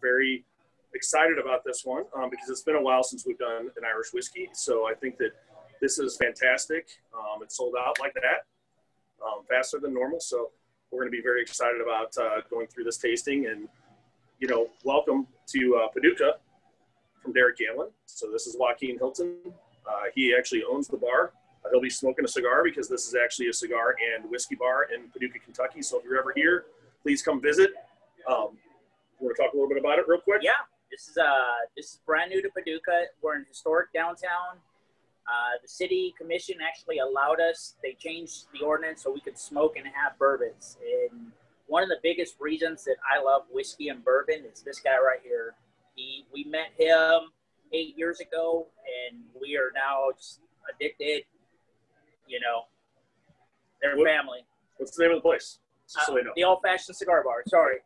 very excited about this one because it's been a while since we've done an Irish whiskey. So I think that this is fantastic. It sold out like that, faster than normal. So we're going to be very excited about going through this tasting. And, you know, welcome to Paducah from Derek Ganlin. So this is Joaquin Hilton. He actually owns the bar. He'll be smoking a cigar because this is actually a cigar and whiskey bar in Paducah, Kentucky. So if you're ever here, please come visit. You want to talk a little bit about it real quick? Yeah, this is brand new to Paducah. We're in historic downtown. The city commission actually allowed us. They changed the ordinance so we could smoke and have bourbons. And one of the biggest reasons that I love whiskey and bourbon is this guy right here. We met him 8 years ago, and we are now just addicted. You know, they're family. What's the name of the place? So they know. The Old Fashioned Cigar Bar. Sorry.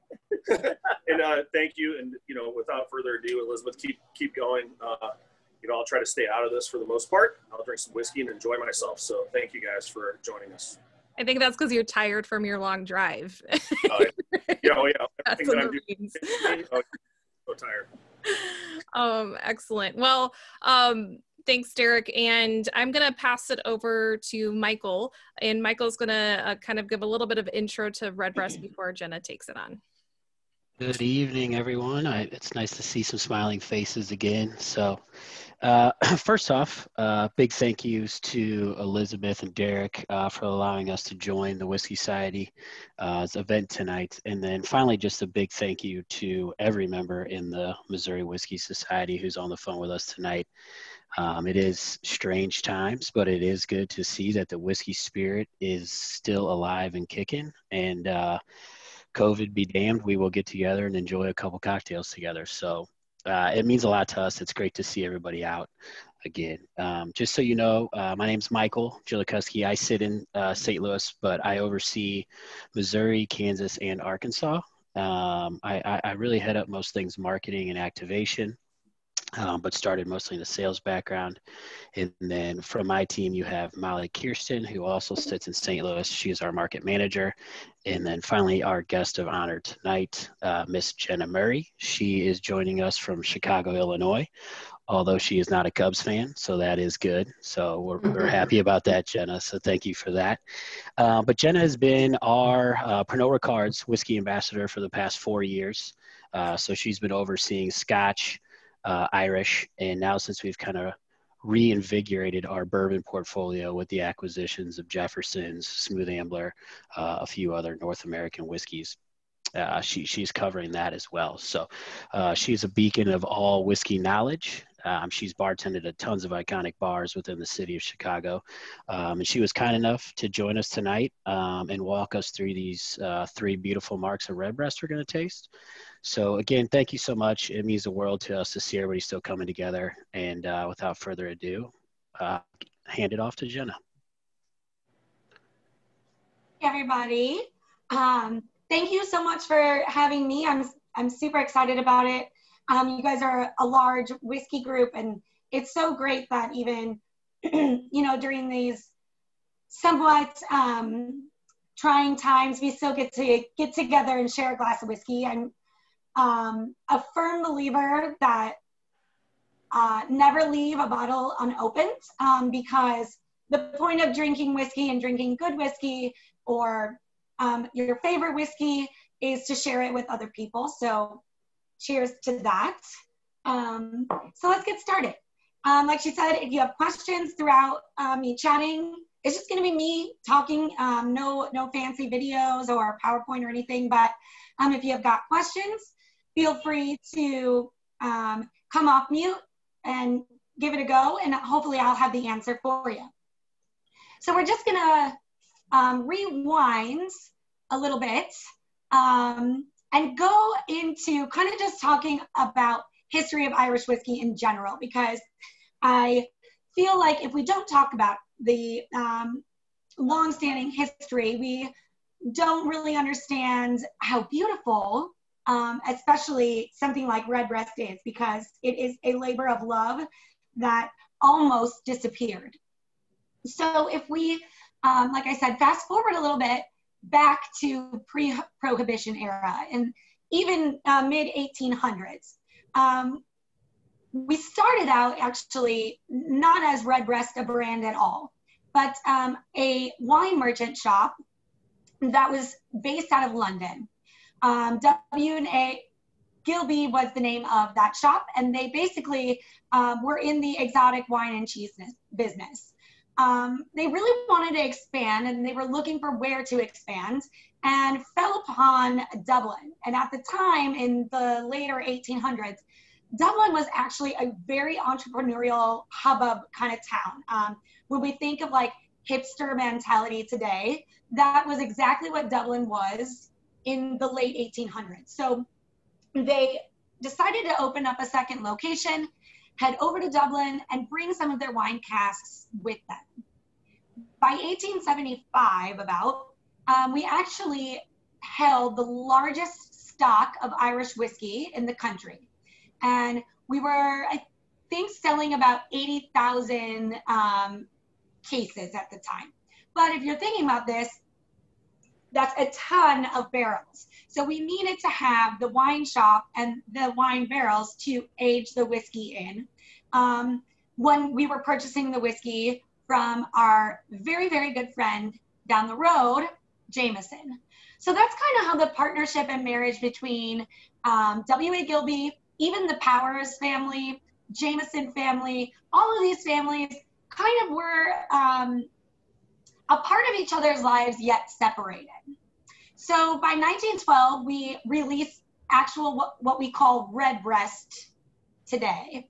And thank you. And, you know, without further ado, Elizabeth, keep going. You know, I'll try to stay out of this for the most part. I'll drink some whiskey and enjoy myself. So thank you guys for joining us. I think that's because you're tired from your long drive. Yeah. That's what it means. So tired. Excellent. Well, thanks, Derek. And I'm going to pass it over to Michael. And Michael's going to kind of give a little bit of intro to Redbreast before Jenna takes it on. Good evening, everyone. It's nice to see some smiling faces again. So first off, big thank yous to Elizabeth and Derek for allowing us to join the Whiskey Society's event tonight. And then finally, just a big thank you to every member in the Missouri Whiskey Society who's on the phone with us tonight. It is strange times, but it is good to see that the whiskey spirit is still alive and kicking. And COVID be damned, we will get together and enjoy a couple cocktails together. So it means a lot to us. It's great to see everybody out again. Just so you know, my name's Michael Jilikuski. I sit in St. Louis, but I oversee Missouri, Kansas, and Arkansas. I really head up most things marketing and activation. But started mostly in a sales background. And then from my team, you have Molly Kirsten, who also sits in St. Louis. She is our market manager. And then finally, our guest of honor tonight, Miss Jenna Murray. She is joining us from Chicago, Illinois, although she is not a Cubs fan, so that is good. So we're happy about that, Jenna. So thank you for that. But Jenna has been our Pernod Ricard's whiskey ambassador for the past 4 years. So she's been overseeing Scotch, Irish, and now since we've kind of reinvigorated our bourbon portfolio with the acquisitions of Jefferson's, Smooth Ambler, a few other North American whiskeys, she's covering that as well. So she's a beacon of all whiskey knowledge. She's bartended at tons of iconic bars within the city of Chicago. And she was kind enough to join us tonight and walk us through these 3 beautiful marks of Redbreast we're going to taste. So again, thank you so much. It means the world to us to see everybody still coming together. And without further ado, hand it off to Jenna. Hey everybody. Thank you so much for having me. I'm super excited about it. You guys are a large whiskey group, and it's so great that even, you know, during these somewhat trying times, we still get to get together and share a glass of whiskey. I'm a firm believer that never leave a bottle unopened because the point of drinking whiskey and drinking good whiskey or your favorite whiskey is to share it with other people. So cheers to that. So let's get started. Like she said, if you have questions throughout me chatting, it's just gonna be me talking, no fancy videos or PowerPoint or anything, but if you have got questions, feel free to come off mute and give it a go, and hopefully I'll have the answer for you. So we're just gonna rewind a little bit and go into kind of just talking about history of Irish whiskey in general, because I feel like if we don't talk about the long-standing history, we don't really understand how beautiful, especially something like Redbreast is, because it is a labor of love that almost disappeared. So if we, like I said, fast forward a little bit back to pre-Prohibition era, and even mid 1800s. We started out actually not as Redbreast, a brand at all, but a wine merchant shop that was based out of London. W&A Gilby was the name of that shop, and they basically were in the exotic wine and cheese business. They really wanted to expand, and they were looking for where to expand, and fell upon Dublin. And at the time, in the later 1800s, Dublin was actually a very entrepreneurial hubbub kind of town. When we think of like hipster mentality today, that was exactly what Dublin was in the late 1800s. So they decided to open up a second location, head over to Dublin, and bring some of their wine casks with them. By 1875, we actually held the largest stock of Irish whiskey in the country. And we were, I think, selling about 80,000 cases at the time. But if you're thinking about this, that's a ton of barrels. So we needed to have the wine shop and the wine barrels to age the whiskey in. When we were purchasing the whiskey from our very, very good friend down the road, Jameson. So that's kind of how the partnership and marriage between W.A. Gilby, even the Powers family, Jameson family, all of these families kind of were a part of each other's lives, yet separated. So by 1912, we released actual what we call Redbreast today.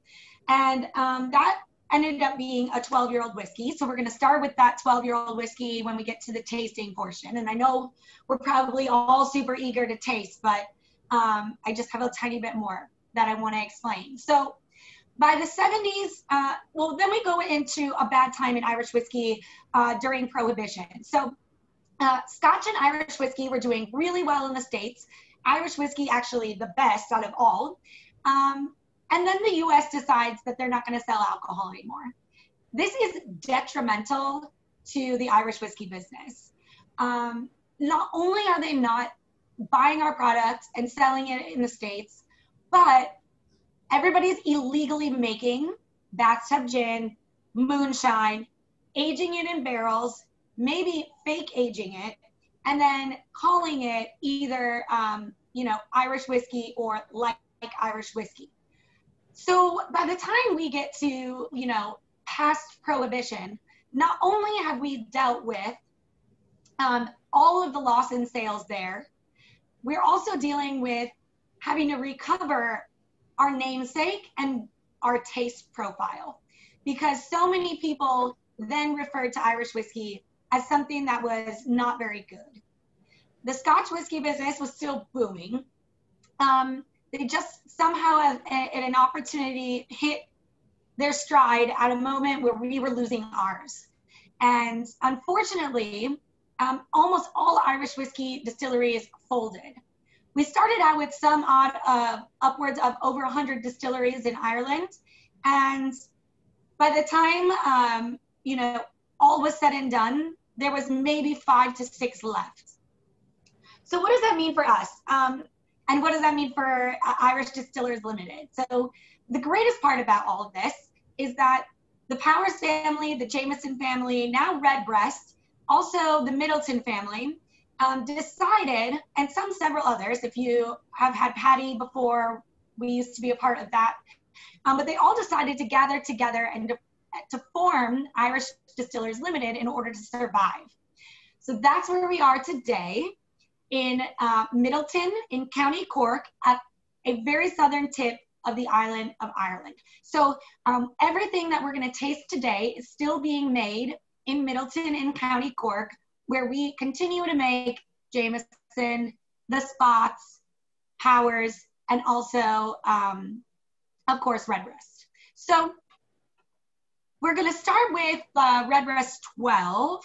And that ended up being a 12-year-old whiskey. So we're going to start with that 12-year-old whiskey when we get to the tasting portion. And I know we're probably all super eager to taste, but I just have a tiny bit more that I want to explain. So by the 70s, well, then we go into a bad time in Irish whiskey during Prohibition. So Scotch and Irish whiskey were doing really well in the States. Irish whiskey actually the best out of all. And then the US decides that they're not going to sell alcohol anymore. This is detrimental to the Irish whiskey business. Not only are they not buying our product and selling it in the States, but everybody's illegally making bathtub gin, moonshine, aging it in barrels, maybe fake aging it, and then calling it either, Irish whiskey or like Irish whiskey. So by the time we get to, past Prohibition, not only have we dealt with all of the loss in sales there, we're also dealing with having to recover our namesake and our taste profile, because so many people then referred to Irish whiskey as something that was not very good. The Scotch whiskey business was still booming. They just somehow at an opportunity hit their stride at a moment where we were losing ours. And unfortunately, almost all Irish whiskey distilleries folded. We started out with some upwards of over 100 distilleries in Ireland. And by the time, all was said and done, there was maybe 5 to 6 left. So what does that mean for us? And what does that mean for Irish Distillers Limited? So the greatest part about all of this is that the Powers family, the Jameson family, now Redbreast, also the Middleton family, decided, and several others, if you have had Patty before, we used to be a part of that, but they all decided to gather together and to form Irish Distillers Limited in order to survive. So that's where we are today, in Middleton in County Cork, at a very southern tip of the island of Ireland. So everything that we're going to taste today is still being made in Middleton in County Cork, where we continue to make Jameson, the Spots, Powers, and also, of course, Redbreast. So we're going to start with Redbreast 12.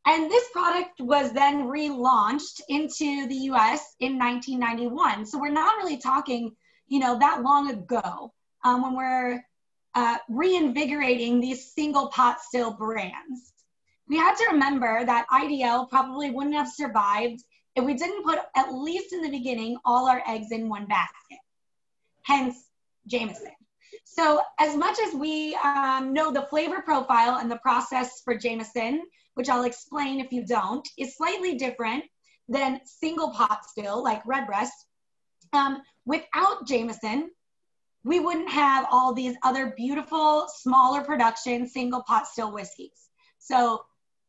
And this product was then relaunched into the US in 1991. So we're not really talking, that long ago when we're reinvigorating these single pot still brands. We had to remember that IDL probably wouldn't have survived if we didn't put, at least in the beginning, all our eggs in one basket, hence Jameson. So as much as we know the flavor profile and the process for Jameson, which I'll explain if you don't, is slightly different than single pot still, like Redbreast. Without Jameson, we wouldn't have all these other beautiful, smaller production single pot still whiskeys. So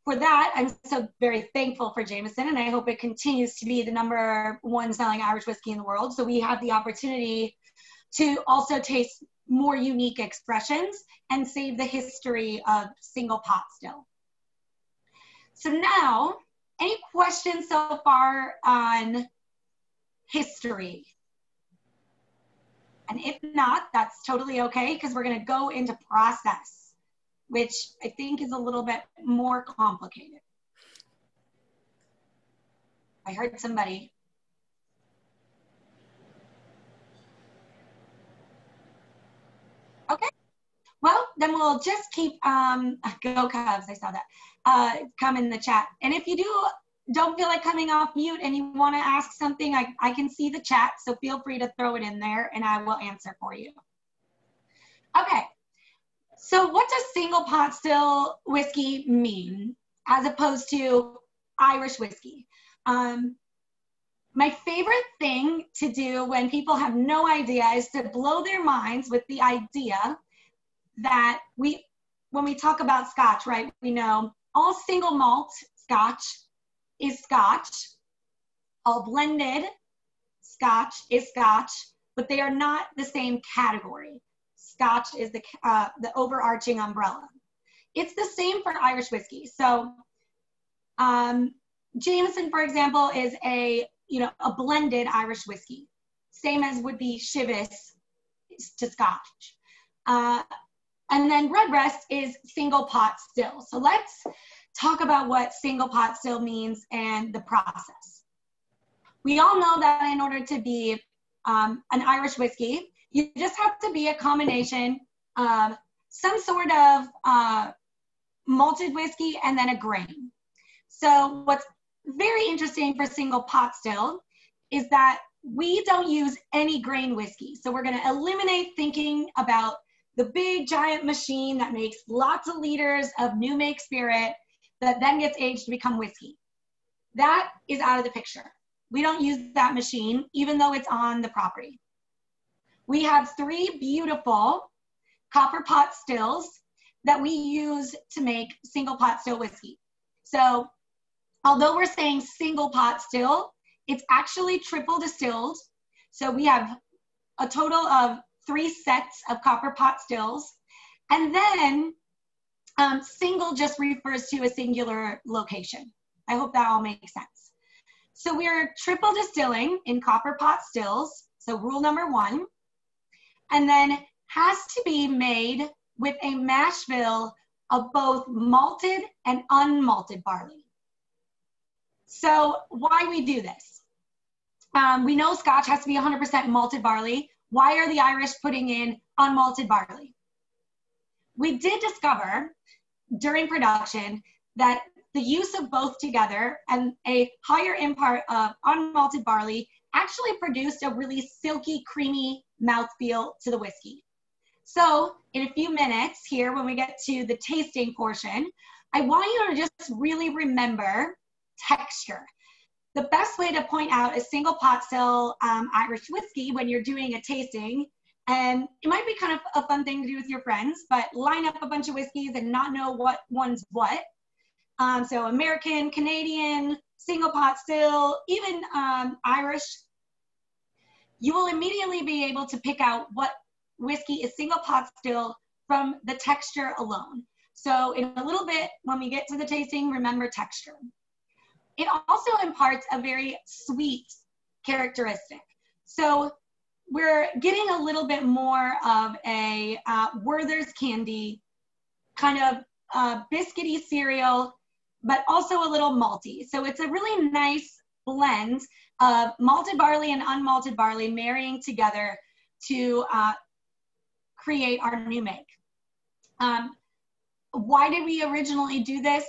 for that, I'm so very thankful for Jameson, and I hope it continues to be the #1 selling Irish whiskey in the world. So we have the opportunity to also taste more unique expressions and save the history of single pot still. So now, any questions so far on history? And if not, that's totally okay, because we're going to go into process, which I think is a little bit more complicated. I heard somebody. Okay. Well, then we'll just keep, go Cubs, I saw that, come in the chat. And if you don't feel like coming off mute and you want to ask something, I can see the chat, so feel free to throw it in there and I will answer for you. Okay, so what does single pot still whiskey mean as opposed to Irish whiskey? My favorite thing to do when people have no idea is to blow their minds with the idea that when we talk about Scotch, right, we know all single malt Scotch is Scotch, all blended Scotch is Scotch, but they are not the same category. Scotch is the overarching umbrella. It's the same for Irish whiskey. So Jameson, for example, is a blended Irish whiskey, same as would be Chivas to Scotch. And then Redbreast is single pot still. So let's talk about what single pot still means and the process. We all know that in order to be an Irish whiskey, you just have to be a combination of some sort of malted whiskey and then a grain. So what's very interesting for single pot still is that we don't use any grain whiskey. So we're going to eliminate thinking about the big giant machine that makes lots of liters of new make spirit that then gets aged to become whiskey. That is out of the picture. We don't use that machine, even though it's on the property. We have 3 beautiful copper pot stills that we use to make single pot still whiskey. So although we're saying single pot still, it's actually triple distilled. So we have a total of 3 sets of copper pot stills. And then single just refers to a singular location. I hope that all makes sense. So we're triple distilling in copper pot stills. So rule number 1. And then has to be made with a mash bill of both malted and unmalted barley. So why we do this? We know Scotch has to be 100% malted barley. Why are the Irish putting in unmalted barley? We did discover during production that the use of both together and a higher impart of unmalted barley actually produced a really silky, creamy mouthfeel to the whiskey. So in a few minutes here, when we get to the tasting portion, I want you to just really remember texture. The best way to point out a single pot still Irish whiskey when you're doing a tasting, and it might be kind of a fun thing to do with your friends, but line up a bunch of whiskeys and not know what one's what. So American, Canadian, single pot still, even Irish, you will immediately be able to pick out what whiskey is single pot still from the texture alone. So in a little bit, when we get to the tasting, remember texture. It also imparts a very sweet characteristic. So we're getting a little bit more of a Werther's candy, kind of biscuity cereal, but also a little malty. So it's a really nice blend of malted barley and unmalted barley marrying together to create our new make. Why did we originally do this?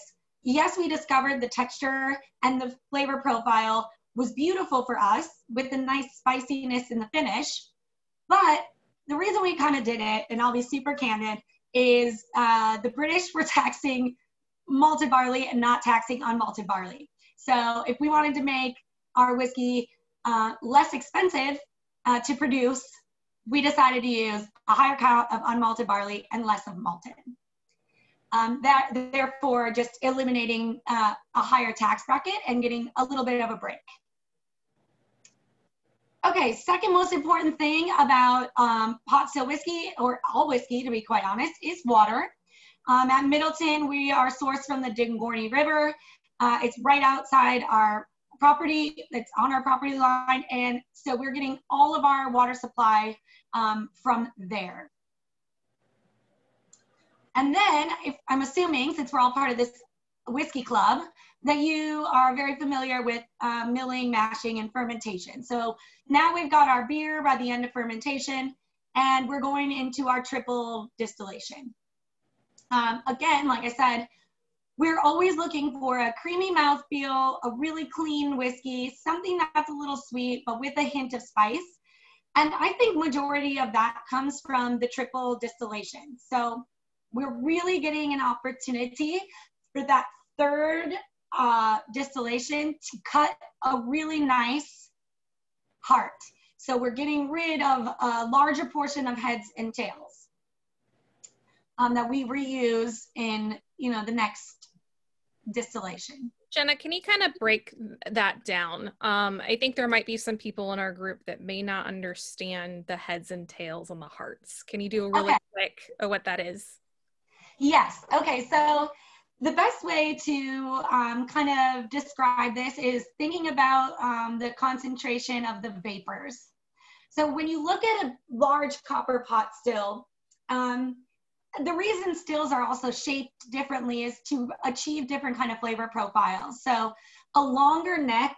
Yes, we discovered the texture and the flavor profile was beautiful for us with the nice spiciness in the finish. But the reason we kind of did it, and I'll be super candid, is the British were taxing malted barley and not taxing unmalted barley. So if we wanted to make our whiskey less expensive to produce, we decided to use a higher count of unmalted barley and less of malted. Therefore, just eliminating a higher tax bracket and getting a little bit of a break. Okay, second most important thing about pot still whiskey, or all whiskey to be quite honest, is water. At Middleton, we are sourced from the Dingorney River. It's right outside our property, it's on our property line, and so we're getting all of our water supply from there. And then, if I'm assuming, since we're all part of this whiskey club, that you are very familiar with milling, mashing, and fermentation. So now we've got our beer by the end of fermentation, and we're going into our triple distillation. Again, like I said, we're always looking for a creamy mouthfeel, a really clean whiskey, something that's a little sweet, but with a hint of spice. And I think majority of that comes from the triple distillation. So we're really getting an opportunity for that third distillation to cut a really nice heart. So we're getting rid of a larger portion of heads and tails that we reuse in, the next distillation. Jenna, can you kind of break that down? I think there might be some people in our group that may not understand the heads and tails and the hearts. Can you do a really quick of what that is? Yes. Okay. So the best way to kind of describe this is thinking about the concentration of the vapors. So when you look at a large copper pot still, the reason stills are also shaped differently is to achieve different kind of flavor profiles. So a longer neck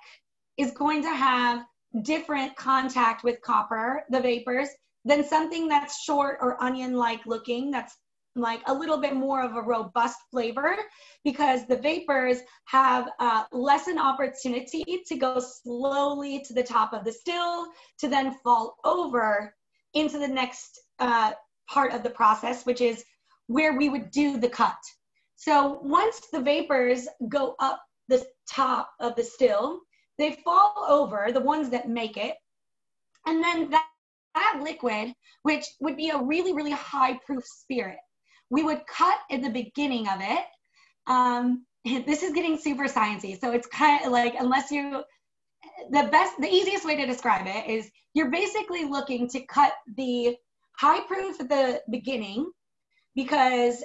is going to have different contact with copper, the vapors, than something that's short or onion-like looking, that's like a little bit more of a robust flavor, because the vapors have less an opportunity to go slowly to the top of the still to then fall over into the next part of the process, which is where we would do the cut. So once the vapors go up the top of the still, they fall over, the ones that make it, and then that liquid, which would be a really, really high proof spirit, we would cut at the beginning of it. This is getting super sciencey, so it's kind of like, the easiest way to describe it is you're basically looking to cut the high proof at the beginning because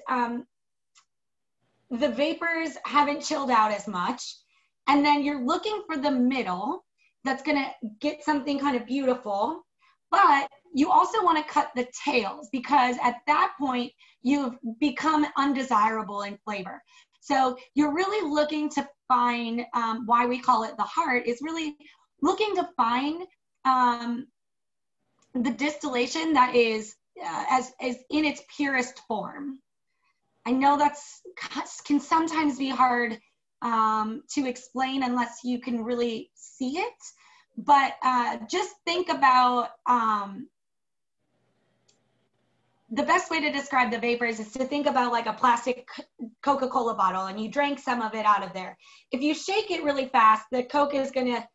the vapors haven't chilled out as much. And then you're looking for the middle that's gonna get something kind of beautiful, but you also wanna cut the tails because at that point, you've become undesirable in flavor. So you're really looking to find, why we call it the heart, is really looking to find the distillation that is as in its purest form. I know can sometimes be hard to explain unless you can really see it, but just think about the best way to describe the vapors is to think about like a plastic Coca-Cola bottle and you drank some of it out of there. If you shake it really fast, the Coke is gonna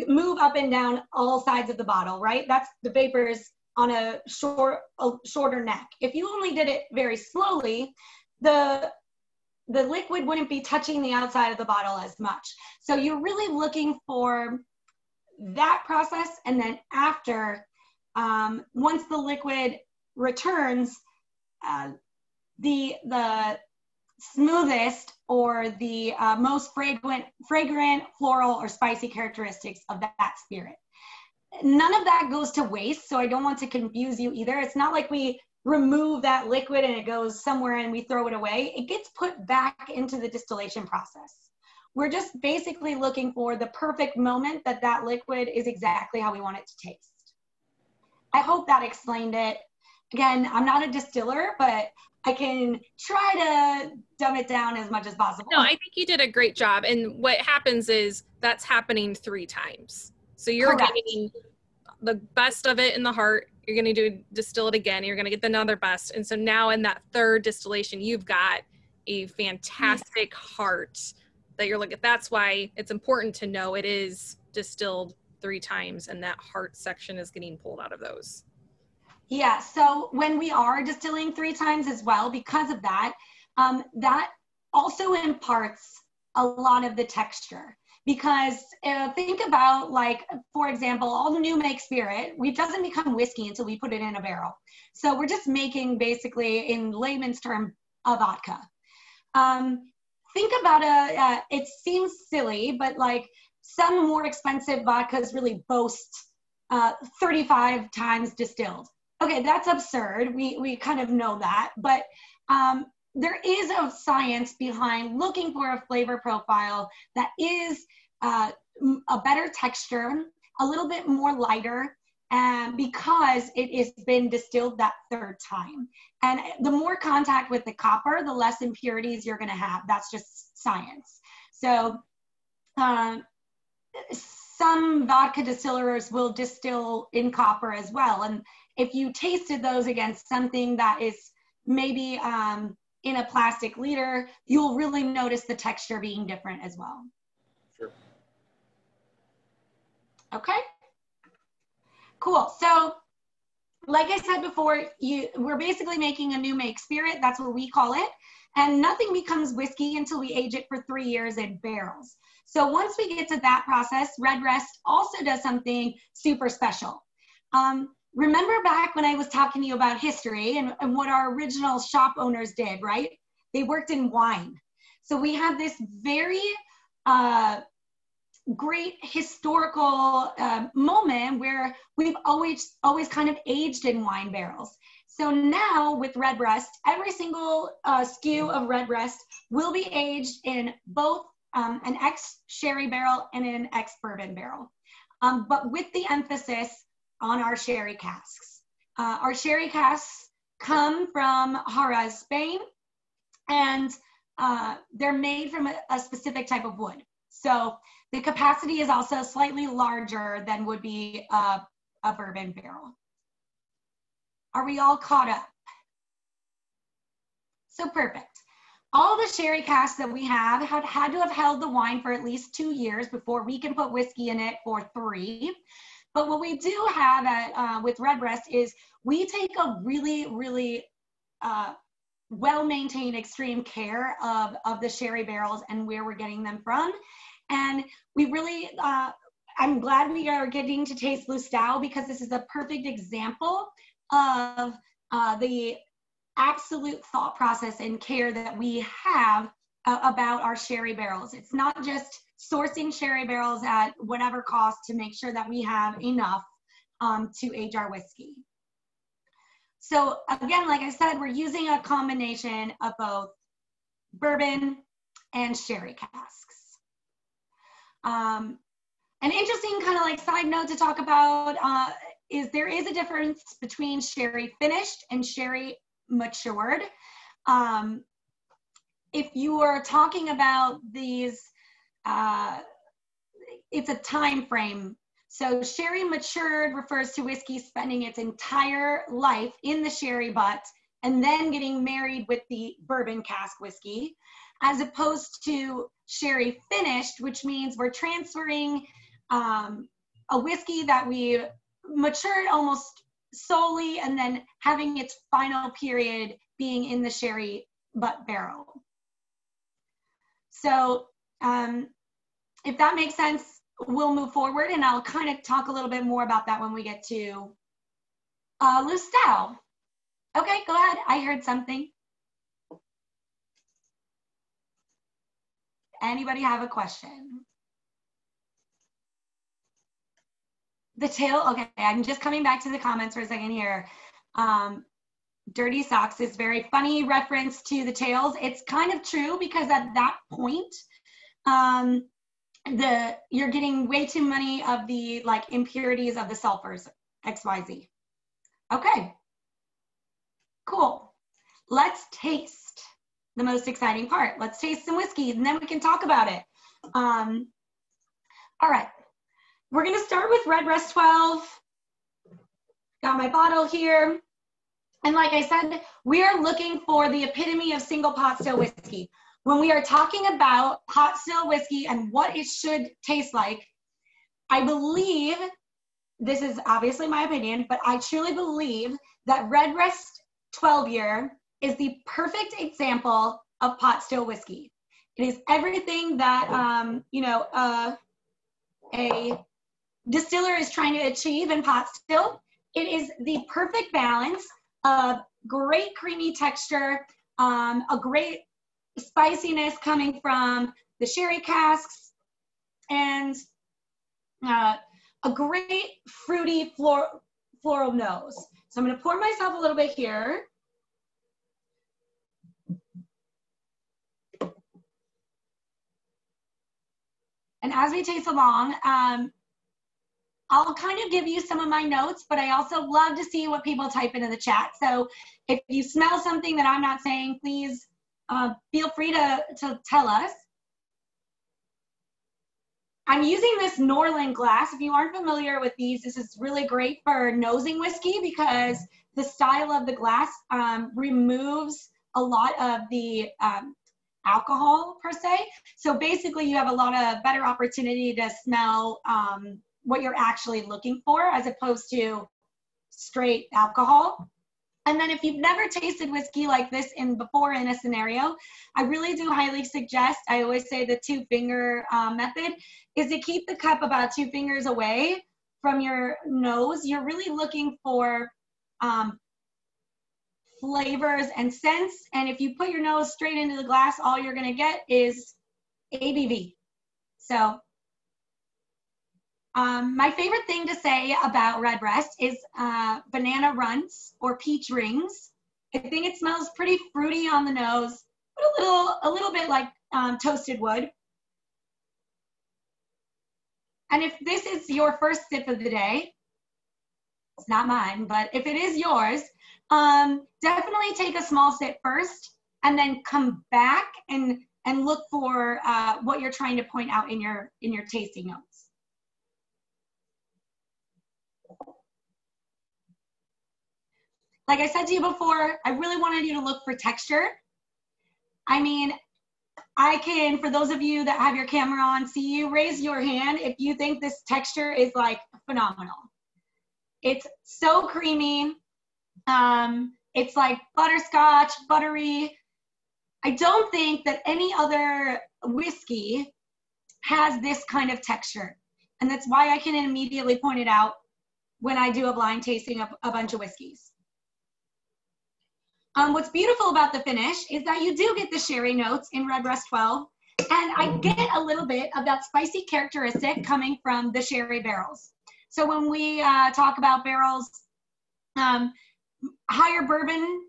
move up and down all sides of the bottle, right? That's the vapors on a shorter neck. If you only did it very slowly, the liquid wouldn't be touching the outside of the bottle as much. So you're really looking for that process, and then after, once the liquid returns, the smoothest or the most fragrant, floral, or spicy characteristics of that spirit. None of that goes to waste, so I don't want to confuse you either. It's not like we remove that liquid and it goes somewhere and we throw it away. It gets put back into the distillation process. We're just basically looking for the perfect moment that liquid is exactly how we want it to taste. I hope that explained it. Again, I'm not a distiller, but I can try to dumb it down as much as possible. No, I think you did a great job. And what happens is that's happening 3 times. So you're Correct. getting the best of it in the heart. You're going to distill it again. You're going to get another best. And so now in that 3rd distillation, you've got a fantastic heart that you're looking at. That's why it's important to know it is distilled 3 times, and that heart section is getting pulled out of those. Yeah, so when we are distilling 3 times as well, because of that, that also imparts a lot of the texture. Because think about, like, for example, all new make spirit, it doesn't become whiskey until we put it in a barrel. So we're just making, basically, in layman's term, a vodka. Think about it seems silly, but like some more expensive vodkas really boast 35 times distilled. Okay, that's absurd. We kind of know that, but there is a science behind looking for a flavor profile that is a better texture, a little bit more lighter, because it has been distilled that 3rd time. And the more contact with the copper, the less impurities you're going to have. That's just science. So some vodka distillers will distill in copper as well. And if you tasted those against something that is maybe in a plastic liter, you'll really notice the texture being different as well. Sure. Okay. Cool. So like I said before, we're basically making a new make spirit. That's what we call it. And nothing becomes whiskey until we age it for 3 years in barrels. So once we get to that process, Redbreast also does something super special. Remember back when I was talking to you about history and what our original shop owners did, right? They worked in wine. So we have this very great historical moment where we've always kind of aged in wine barrels. So now with Redbreast, every single SKU of Redbreast will be aged in both an ex-sherry barrel and an ex-bourbon barrel, but with the emphasis on our sherry casks. Our sherry casks come from Jerez, Spain, and they're made from a specific type of wood. So the capacity is also slightly larger than would be a bourbon barrel. Are we all caught up? So perfect. All the sherry casks that we have had to have held the wine for at least 2 years before we can put whiskey in it for 3. But what we do have with Redbreast is we take a really, really well-maintained extreme care of the sherry barrels and where we're getting them from. And we really, I'm glad we are getting to taste Lustau, because this is a perfect example of the absolute thought process and care that we have about our sherry barrels. It's not just sourcing sherry barrels at whatever cost to make sure that we have enough to age our whiskey. So again, like I said, we're using a combination of both bourbon and sherry casks. An interesting kind of like side note to talk about is there is a difference between sherry finished and sherry matured. If you are talking about these, it's a time frame. So sherry matured refers to whiskey spending its entire life in the sherry butt and then getting married with the bourbon cask whiskey, as opposed to sherry finished, which means we're transferring a whiskey that we matured almost solely and then having its final period being in the sherry butt barrel. So if that makes sense, we'll move forward, and I'll kind of talk a little bit more about that when we get to Lustau. Okay, go ahead. I heard something. Anybody have a question? The tail, okay, I'm just coming back to the comments for a second here. Dirty Socks is very funny reference to the tails. It's kind of true, because at that point, you're getting way too many of the like impurities of the sulfurs, XYZ. Okay. let's taste the most exciting part. Let's taste some whiskey and then we can talk about it. All right, we're gonna start with Redbreast 12. Got my bottle here. And like I said, we are looking for the epitome of single pot still whiskey. When we are talking about pot still whiskey and what it should taste like, I believe, this is obviously my opinion, but I truly believe that Redbreast 12 year is the perfect example of pot still whiskey. It is everything that, you know, a distiller is trying to achieve in pot still. It is the perfect balance of great creamy texture, a great spiciness coming from the sherry casks, and a great fruity floral nose. So I'm going to pour myself a little bit here. And as we taste along, I'll kind of give you some of my notes, but I also love to see what people type into the chat. So if you smell something that I'm not saying, please feel free to tell us. I'm using this Norland glass. If you aren't familiar with these, this is really great for nosing whiskey because the style of the glass removes a lot of the alcohol per se. So basically you have a lot of better opportunity to smell what you're actually looking for as opposed to straight alcohol. And then if you've never tasted whiskey like this before in a scenario, I really do highly suggest, I always say the 2-finger method, is to keep the cup about 2 fingers away from your nose. You're really looking for flavors and scents. And if you put your nose straight into the glass, all you're gonna get is ABV. So my favorite thing to say about Redbreast is banana runts or peach rings. I think it smells pretty fruity on the nose, but a little bit like toasted wood. And if this is your first sip of the day, it's not mine, but if it is yours, definitely take a small sip first and then come back and look for what you're trying to point out in your tasting notes. Like I said to you before, I really wanted you to look for texture. I mean, I can, for those of you that have your camera on, see you raise your hand if you think this texture is like phenomenal. It's so creamy. It's like butterscotch, buttery. I don't think that any other whiskey has this kind of texture. And that's why I can immediately point it out when I do a blind tasting of a bunch of whiskeys. What's beautiful about the finish is that you do get the sherry notes in Redbreast 12, and I get a little bit of that spicy characteristic coming from the sherry barrels. So when we talk about barrels, higher bourbon,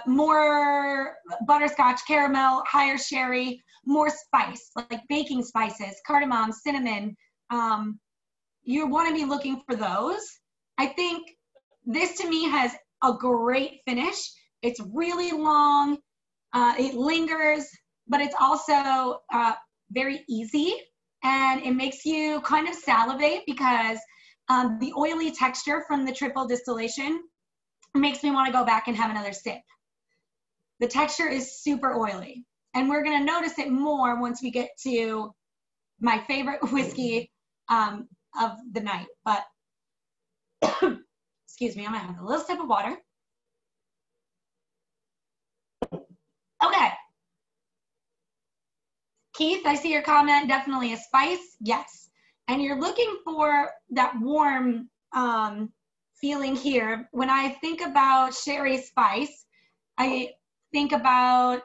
more butterscotch, caramel, higher sherry, more spice, like baking spices, cardamom, cinnamon. You want to be looking for those. I think this to me has a great finish. It's really long, it lingers, but it's also very easy, and it makes you kind of salivate because the oily texture from the triple distillation makes me want to go back and have another sip. The texture is super oily, and we're going to notice it more once we get to my favorite whiskey of the night. But excuse me, I'm going to have a little sip of water. Okay. Keith, I see your comment, definitely a spice. Yes. And you're looking for that warm feeling here. When I think about sherry spice, I think about,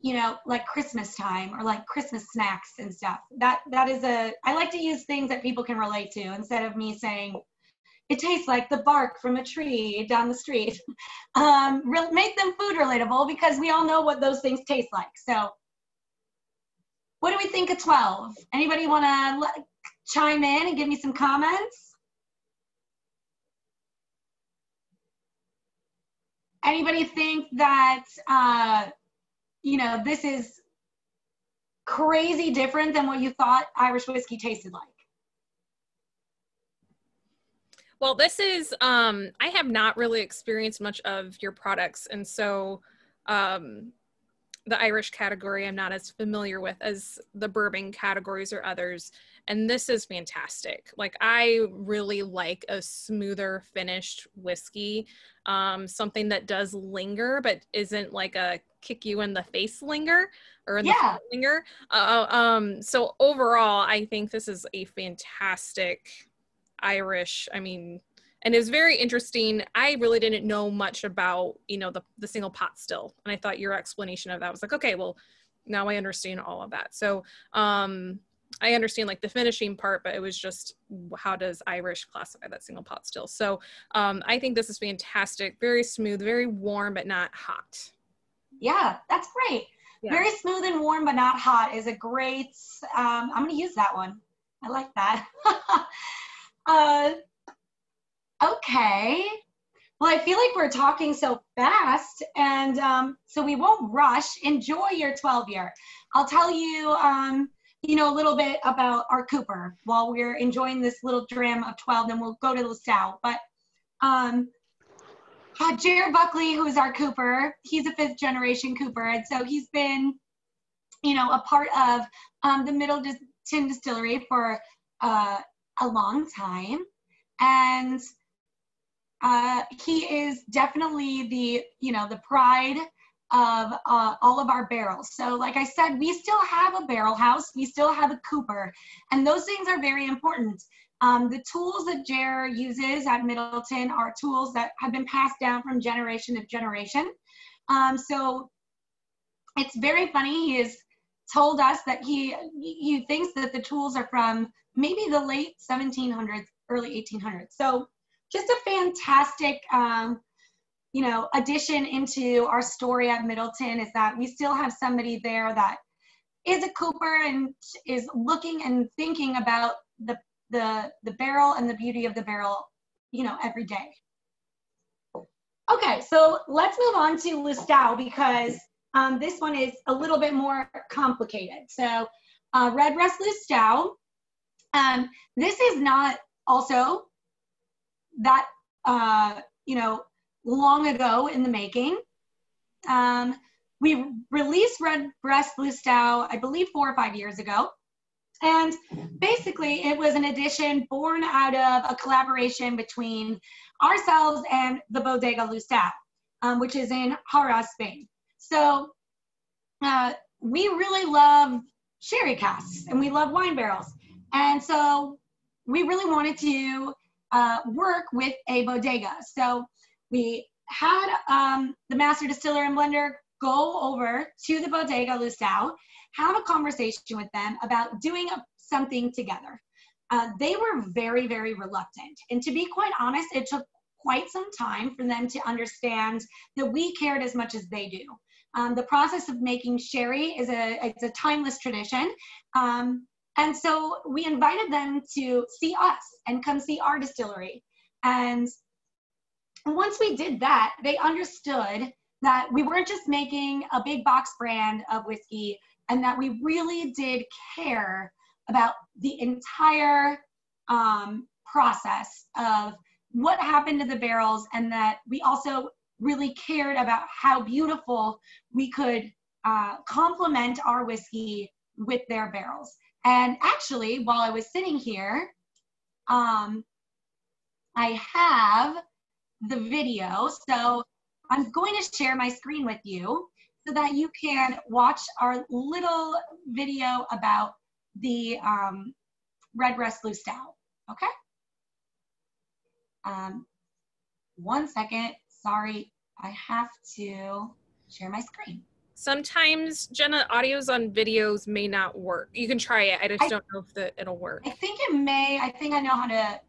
you know, like Christmas time or like Christmas snacks and stuff. That is I like to use things that people can relate to instead of me saying, it tastes like the bark from a tree down the street. Make them food relatable because we all know what those things taste like. So what do we think of 12? Anybody want to chime in and give me some comments? Anybody think that, you know, this is crazy different than what you thought Irish whiskey tasted like? Well, this is, I have not really experienced much of your products. And so the Irish category I'm not as familiar with as the bourbon categories or others. And this is fantastic. Like, I really like a smoother finished whiskey, something that does linger, but isn't like a kick you in the face linger or in the front linger. So overall, I think this is a fantastic Irish, I mean, and it was very interesting. I really didn't know much about, you know, the single pot still. And I thought your explanation of that was like, okay, well, now I understand all of that. So I understand like the finishing part, but it was just, how does Irish classify that single pot still? So I think this is fantastic. Very smooth, very warm, but not hot. Yeah, that's great. Yeah. Very smooth and warm, but not hot is a great, I'm going to use that one. I like that. Okay. Well, I feel like we're talking so fast, and so we won't rush. Enjoy your 12-year. I'll tell you, you know, a little bit about our Cooper while we're enjoying this little dram of 12, then we'll go to Lustau. But Jared Buckley, who is our Cooper, he's a 5th generation Cooper, and so he's been, you know, a part of the Middleton Distillery for a long time. And he is definitely the, you know, the pride of all of our barrels. So like I said, we still have a barrel house, we still have a Cooper, and those things are very important. The tools that Jer uses at Middleton are tools that have been passed down from generation to generation. So it's very funny. He has told us that he thinks that the tools are from maybe the late 1700s, early 1800s. So just a fantastic, you know, addition into our story at Middleton is that we still have somebody there that is a Cooper and is looking and thinking about the barrel and the beauty of the barrel, you know, every day. Okay, so let's move on to Lustau because this one is a little bit more complicated. So Redbreast Lustau, this is not also that, you know, long ago in the making. We released Redbreast Lustau, I believe 4 or 5 years ago. And basically it was an edition born out of a collaboration between ourselves and the Bodega Lustau, which is in Jerez, Spain. So we really love sherry casks and we love wine barrels. And so we really wanted to work with a bodega. So we had the master distiller and blender go over to the Bodega Lustau, have a conversation with them about doing something together. They were very, very reluctant. And to be quite honest, it took quite some time for them to understand that we cared as much as they do. The process of making sherry is it's a timeless tradition. And so we invited them to see us and come see our distillery. And once we did that, they understood that we weren't just making a big box brand of whiskey and that we really did care about the entire process of what happened to the barrels, and that we also really cared about how beautiful we could complement our whiskey with their barrels. And actually, while I was sitting here, I have the video. So I'm going to share my screen with you so that you can watch our little video about the Redbreast Lustau, okay? 1 second, sorry, I have to share my screen. Sometimes, Jenna, audios on videos may not work. You can try it. I just don't know if it'll work. I think it may. I think I know how to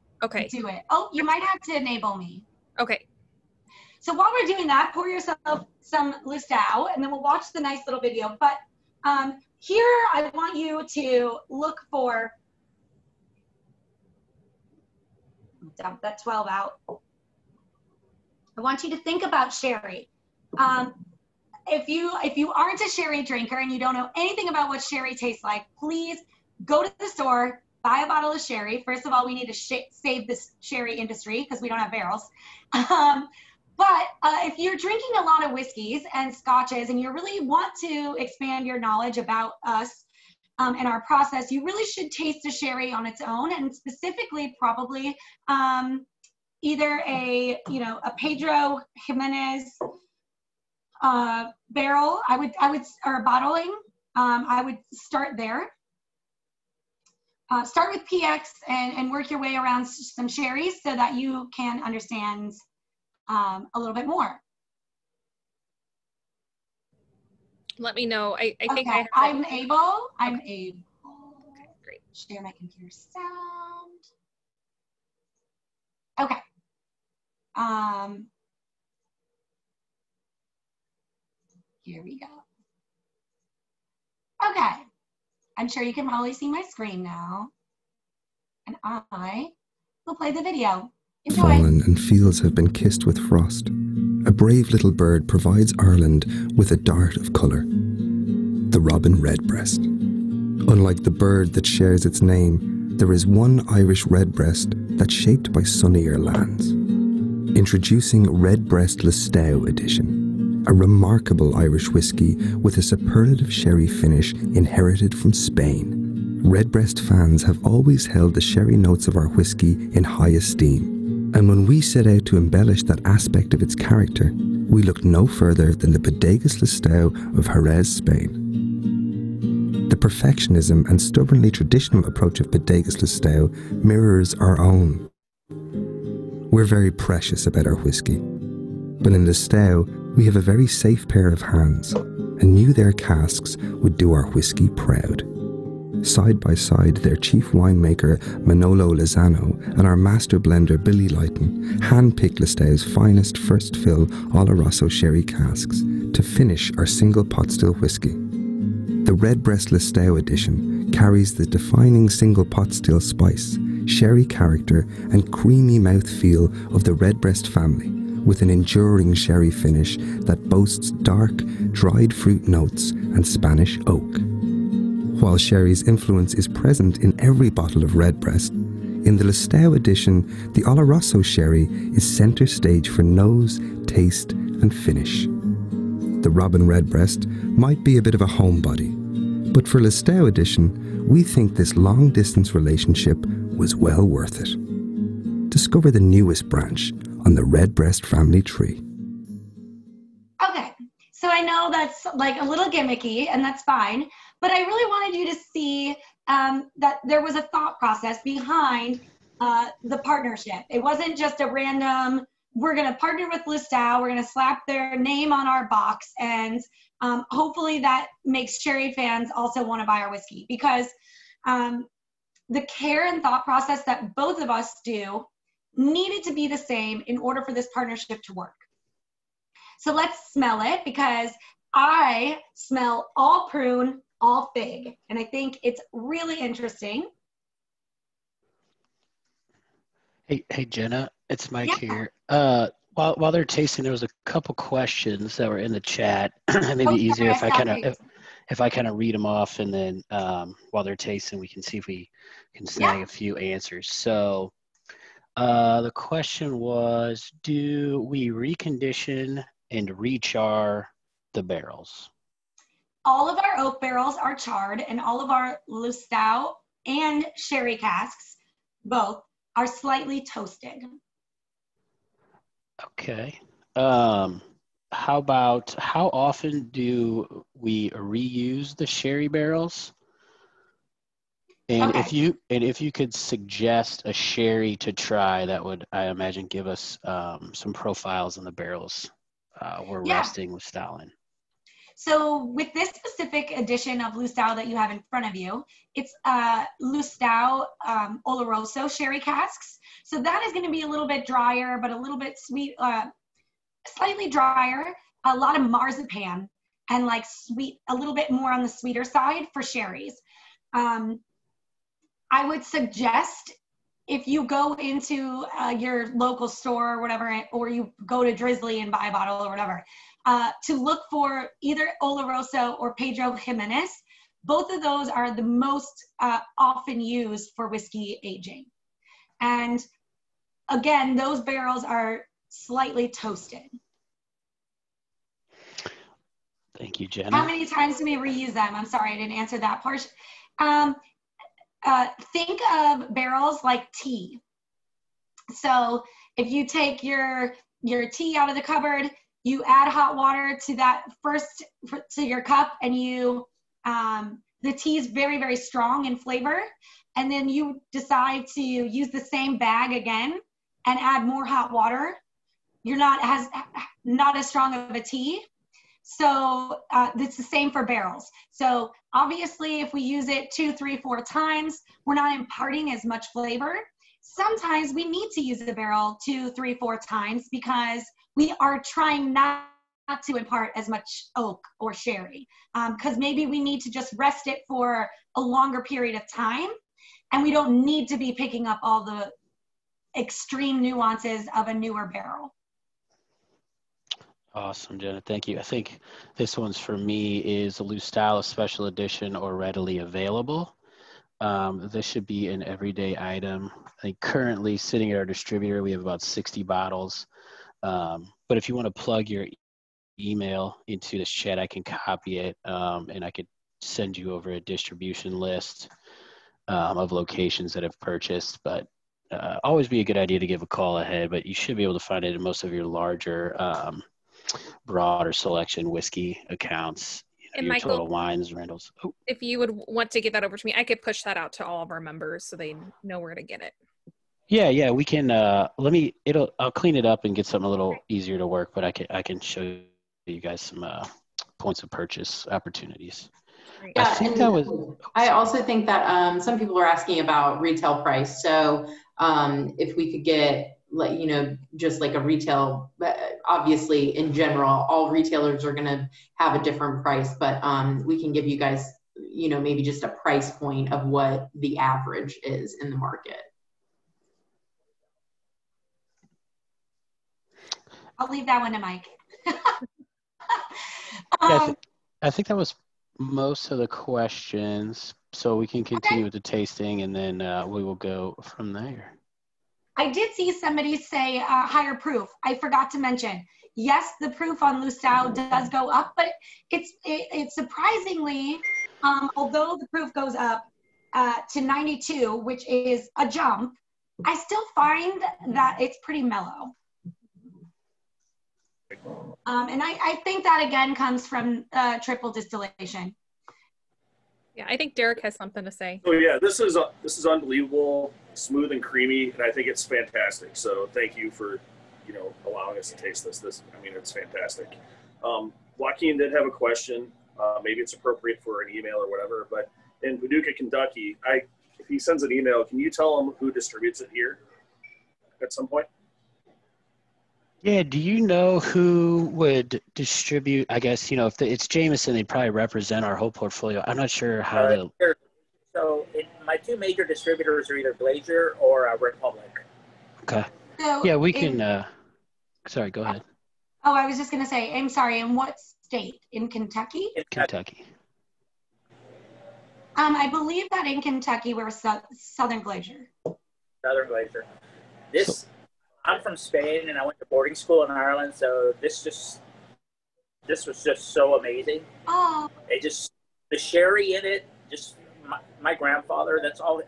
do it. Oh, you might have to enable me. Okay. So while we're doing that, pour yourself some Lustau, and then we'll watch the nice little video. But here I want you to look for, dump that 12 out. I want you to think about sherry. If you aren't a sherry drinker and you don't know anything about what sherry tastes like, please go to the store, buy a bottle of sherry. First of all, we need to save this sherry industry because we don't have barrels. But if you're drinking a lot of whiskeys and scotches and you really want to expand your knowledge about us and our process, you really should taste a sherry on its own, and specifically probably either a Pedro Jimenez barrel. I would or bottling. I would start there. Start with PX and work your way around some sherries so that you can understand a little bit more. Let me know. I think okay. I'm able. Okay, great. Share my computer sound. Okay. Here we go. Okay. I'm sure you can probably see my screen now. And I will play the video. Enjoy. Fallen and fields have been kissed with frost. A brave little bird provides Ireland with a dart of colour. The robin redbreast. Unlike the bird that shares its name, there is one Irish redbreast that's shaped by sunnier lands. Introducing Redbreast Lustau edition, a remarkable Irish whiskey with a superlative sherry finish inherited from Spain. Redbreast fans have always held the sherry notes of our whiskey in high esteem, and when we set out to embellish that aspect of its character, we looked no further than the Bodegas Lustau of Jerez, Spain. The perfectionism and stubbornly traditional approach of Bodegas Lustau mirrors our own. We're very precious about our whiskey, but in Lustau, we have a very safe pair of hands, and knew their casks would do our whiskey proud. Side by side, their chief winemaker Manolo Lozano and our master blender Billy Lighton hand-picked Lustau's finest first fill Oloroso sherry casks to finish our single pot still whiskey. The Redbreast Lustau edition carries the defining single pot still spice, sherry character and creamy mouthfeel of the Redbreast family, with an enduring sherry finish that boasts dark, dried fruit notes and Spanish oak. While sherry's influence is present in every bottle of Redbreast, in the Lustau edition, the Oloroso sherry is centre stage for nose, taste and finish. The Robin Redbreast might be a bit of a homebody, but for Lustau edition, we think this long-distance relationship was well worth it. Discover the newest branch on the Redbreast family tree. Okay, so I know that's like a little gimmicky, and that's fine, but I really wanted you to see that there was a thought process behind the partnership. It wasn't just a random, we're going to partner with Lustau, we're going to slap their name on our box, and hopefully that makes sherry fans also want to buy our whiskey, because the care and thought process that both of us do needed to be the same in order for this partnership to work. So let's smell it, because I smell all prune, all fig, and I think it's really interesting. Hey Jenna, it's Mike here. While they're tasting, there was a couple questions that were in the chat. It may be easier if I kind of read them off, and then while they're tasting, we can see if we can snag a few answers. So the question was, do we recondition and rechar the barrels? All of our oak barrels are charred, and all of our Lustau and sherry casks, both, are slightly toasted. Okay. How often do we reuse the sherry barrels? And if you could suggest a sherry to try, that would, I imagine, give us some profiles on the barrels we're resting Lustau in. So with this specific edition of Lustau that you have in front of you, it's Lustau Oloroso sherry casks. So that is going to be a little bit drier, but a little bit sweet, slightly drier, a lot of marzipan, and like sweet, a little bit more on the sweeter side for sherries. I would suggest if you go into your local store or whatever, or you go to Drizzly and buy a bottle or whatever, to look for either Oloroso or Pedro Jimenez. Both of those are the most often used for whiskey aging. And again, those barrels are slightly toasted. Thank you, Jenna. How many times do we reuse them? I'm sorry, I didn't answer that part. Think of barrels like tea. So if you take your tea out of the cupboard, you add hot water to that to your cup, and you the tea is very, very strong in flavor, and then you decide to use the same bag again and add more hot water. You're not as strong of a tea. So it's the same for barrels. So obviously, if we use it 2, 3, 4 times, we're not imparting as much flavor. Sometimes we need to use the barrel 2, 3, 4 times because we are trying not to impart as much oak or sherry, because maybe we need to just rest it for a longer period of time, and we don't need to be picking up all the extreme nuances of a newer barrel. Awesome, Jenna. Thank you. I think this one's for me is a Lustau special edition or readily available. This should be an everyday item. I think currently sitting at our distributor, we have about 60 bottles. But if you want to plug your email into this chat, I can copy it and I could send you over a distribution list of locations that have purchased. But always be a good idea to give a call ahead, but you should be able to find it in most of your larger broader selection whiskey accounts, And your Michael, Total Wines, Randall's. Oh. If you would want to get that over to me, I could push that out to all of our members so they know where to get it. Yeah, we can. I'll clean it up and get something a little easier to work, but I can show you guys some points of purchase opportunities. Yeah, I also think that some people are asking about retail price. So if we could get, just like a retail, obviously in general, all retailers are going to have a different price, but we can give you guys, maybe just a price point of what the average is in the market. I'll leave that one to Mike. I think that was most of the questions, so we can continue with the tasting, and then we will go from there. I did see somebody say higher proof. I forgot to mention. Yes, the proof on Lustau does go up, but it's surprisingly, although the proof goes up to 92, which is a jump, I still find that it's pretty mellow. And I think that again comes from triple distillation. Yeah, I think Derek has something to say. Oh yeah, this is unbelievable, smooth and creamy, and I think it's fantastic. So thank you for, allowing us to taste this. It's fantastic. Joaquin did have a question. Maybe it's appropriate for an email or whatever. But in Paducah, Kentucky, if he sends an email, can you tell him who distributes it here at some point? Yeah, do you know who would distribute? I guess, if it's Jameson, they probably represent our whole portfolio. I'm not sure how to. So my two major distributors are either Glacier or Republic. Okay. So yeah, we can. Sorry, go ahead. Oh, I was just going to say, I'm sorry, in what state? In Kentucky? Kentucky. I believe that in Kentucky we're Southern Glacier. Southern Glacier. I'm from Spain, and I went to boarding school in Ireland, so this was just so amazing. Oh. The sherry in it, just my grandfather, that's all,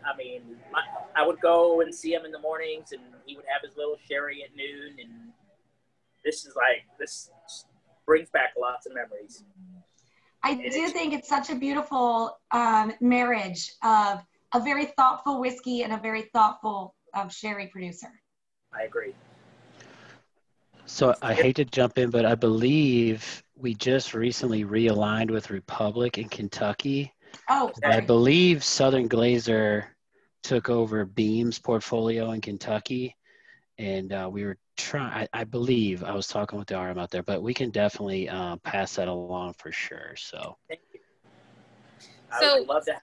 I would go and see him in the mornings, and he would have his little sherry at noon, and this brings back lots of memories. I do think it's such a beautiful marriage of a very thoughtful whiskey and a very thoughtful sherry producer. I agree. So I hate to jump in, but I believe we just recently realigned with Republic in Kentucky. Oh, I believe Southern Glazer took over Beam's portfolio in Kentucky, and we were trying. I believe I was talking with the RM out there, but we can definitely pass that along for sure. So. Thank you. I would love that.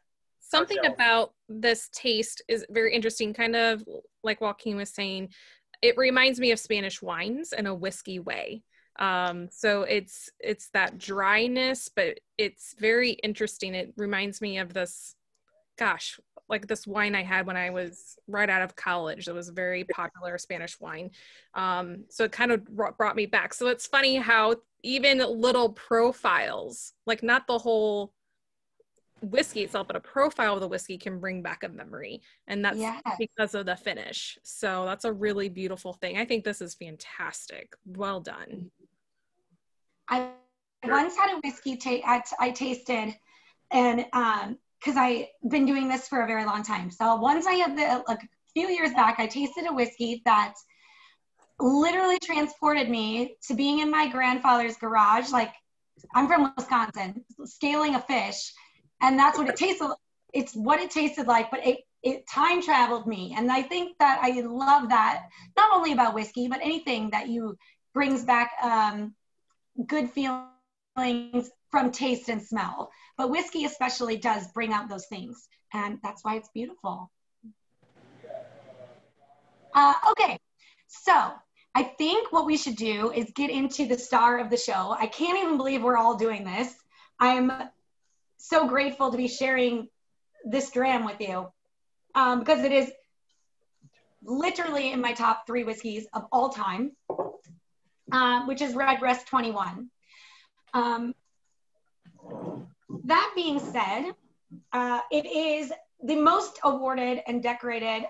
something about this taste is very interesting, kind of like Joaquin was saying. It reminds me of Spanish wines in a whiskey way. So it's that dryness, but it's very interesting. It reminds me of this, gosh, like this wine I had when I was right out of college. It was a very popular Spanish wine. So it kind of brought me back. So it's funny how even little profiles, like not the whole whiskey itself, but a profile of the whiskey can bring back a memory. And that's because of the finish. So that's a really beautiful thing. I think this is fantastic. Well done. I once had a whiskey I tasted, and because I've been doing this for a very long time. So once I had a few years back, I tasted a whiskey that literally transported me to being in my grandfather's garage. Like, I'm from Wisconsin, scaling a fish, and that's what it tasted. It's what it tasted like, but it time traveled me. And I think that I love that, not only about whiskey, but anything that you brings back good feelings from taste and smell. But whiskey especially does bring out those things, and that's why it's beautiful. Okay, so I think what we should do is get into the star of the show. I can't even believe we're all doing this. I'm so grateful to be sharing this dram with you, because it is literally in my top 3 whiskeys of all time, which is Redbreast 21. That being said, it is the most awarded and decorated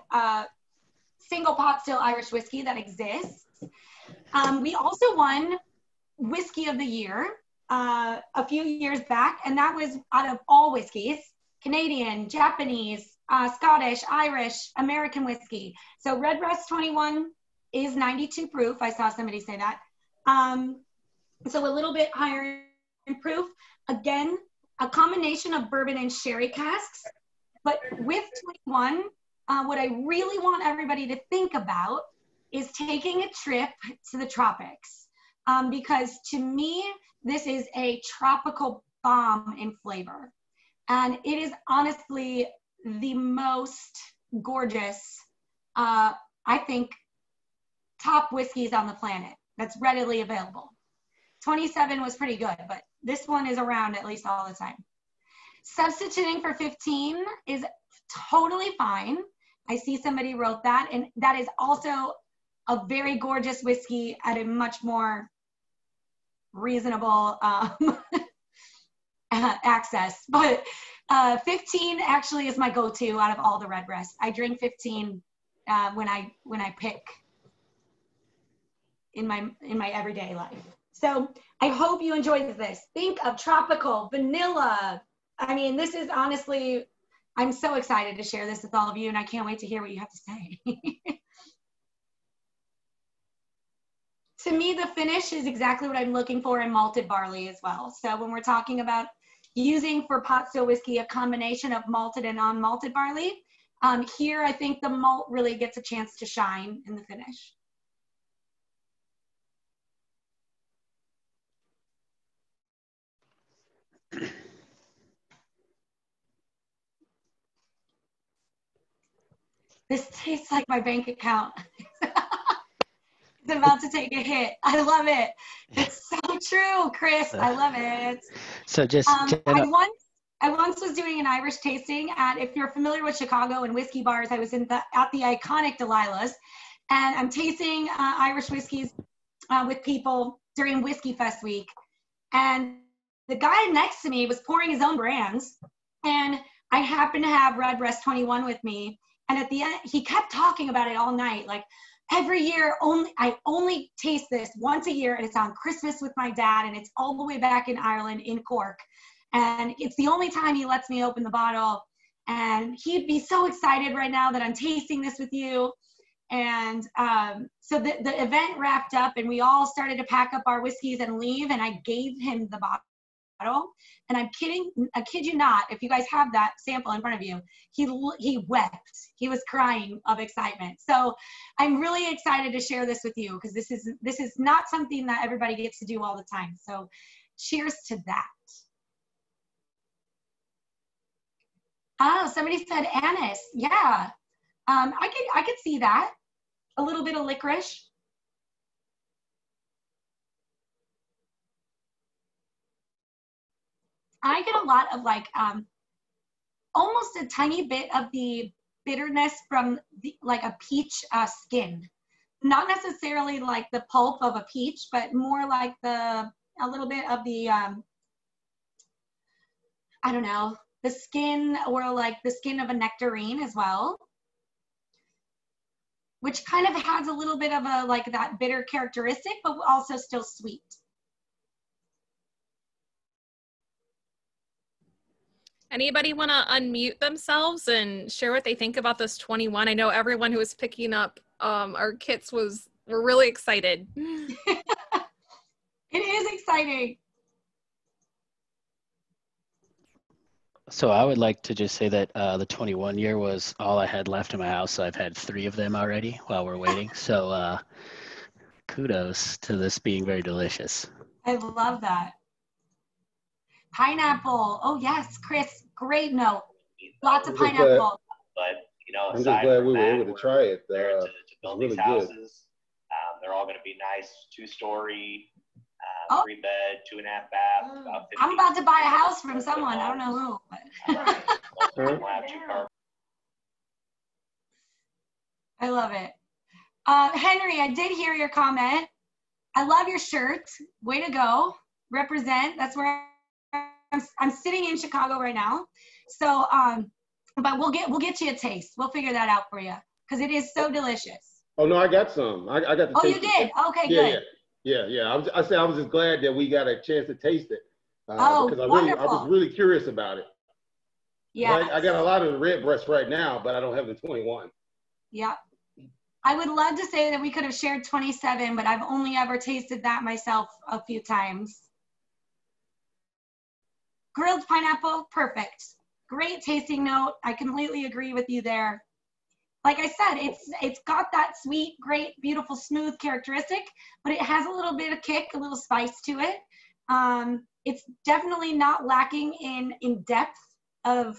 single pot still Irish whiskey that exists. We also won Whiskey of the Year a few years back, and that was out of all whiskeys: Canadian, Japanese, Scottish, Irish, American whiskey. So Redbreast 21 is 92 proof. I saw somebody say that. So a little bit higher in proof. Again, a combination of bourbon and sherry casks. But with 21, what I really want everybody to think about is taking a trip to the tropics. Because to me, this is a tropical bomb in flavor. And it is honestly the most gorgeous, I think, top whiskeys on the planet that's readily available. 27 was pretty good, but this one is around at least all the time. Substituting for 15 is totally fine. I see somebody wrote that, and that is also a very gorgeous whiskey at a much more reasonable access. But 15 actually is my go-to out of all the Redbreast. I drink 15 when I pick in my everyday life. So I hope you enjoyed this. Think of tropical, vanilla. I mean, this is honestly, I'm so excited to share this with all of you, and I can't wait to hear what you have to say. To me, the finish is exactly what I'm looking for in malted barley as well. So when we're talking about using for pot still whiskey a combination of malted and unmalted barley, here I think the malt really gets a chance to shine in the finish. This tastes like my bank account. It's about to take a hit. I love it. It's so true, Chris. I love it. So just Jenna, I once was doing an Irish tasting at, if you're familiar with Chicago and whiskey bars, I was at the iconic Delilah's, and I'm tasting Irish whiskeys with people during Whiskey Fest week. And the guy next to me was pouring his own brands, and I happened to have Redbreast 21 with me. And at the end, he kept talking about it all night. Like, every year, I only taste this once a year, and it's on Christmas with my dad, and it's all the way back in Ireland, in Cork. And it's the only time he lets me open the bottle. And he'd be so excited right now that I'm tasting this with you. And so the event wrapped up, and we all started to pack up our whiskeys and leave, and I gave him the bottle. And I kid you not, if you guys have that sample in front of you, he wept. He was crying of excitement. So I'm really excited to share this with you, because this is not something that everybody gets to do all the time. So cheers to that. Oh, somebody said anise. Yeah. I could see that. A little bit of licorice. I get a lot of like almost a tiny bit of the bitterness from like a peach skin. Not necessarily like the pulp of a peach, but more like a little bit of the I don't know, the skin, or like the skin of a nectarine as well, which kind of has a little bit of a like that bitter characteristic, but also still sweet. Anybody want to unmute themselves and share what they think about this 21? I know everyone who was picking up our kits were really excited. It is exciting. So I would like to just say that the 21 year was all I had left in my house. So I've had 3 of them already while we're waiting. So kudos to this being very delicious. I love that. Pineapple. Oh yes, Chris, great note. Lots of pineapple. But you know, I'm just glad we were able to try it. To build these houses. They're all going to be nice, 2-story, 3 bed, 2.5 bath. I'm about to buy a house from someone. I don't know who. But. I love it. Henry, I did hear your comment. I love your shirt. Way to go. Represent. That's where I'm sitting in Chicago right now. So, but we'll get you a taste. We'll figure that out for you because it is so delicious. Oh no, I got some. I got the. Oh, you did? Okay, yeah, good. Yeah. I was just glad that we got a chance to taste it. Because I was really curious about it. Yeah. I got a lot of the Redbreast right now, but I don't have the 21. Yeah. I would love to say that we could have shared 27, but I've only ever tasted that myself a few times. Grilled pineapple, perfect. Great tasting note. I completely agree with you there. Like I said, it's got that sweet, great, beautiful, smooth characteristic, but it has a little bit of kick, a little spice to it. It's definitely not lacking in depth of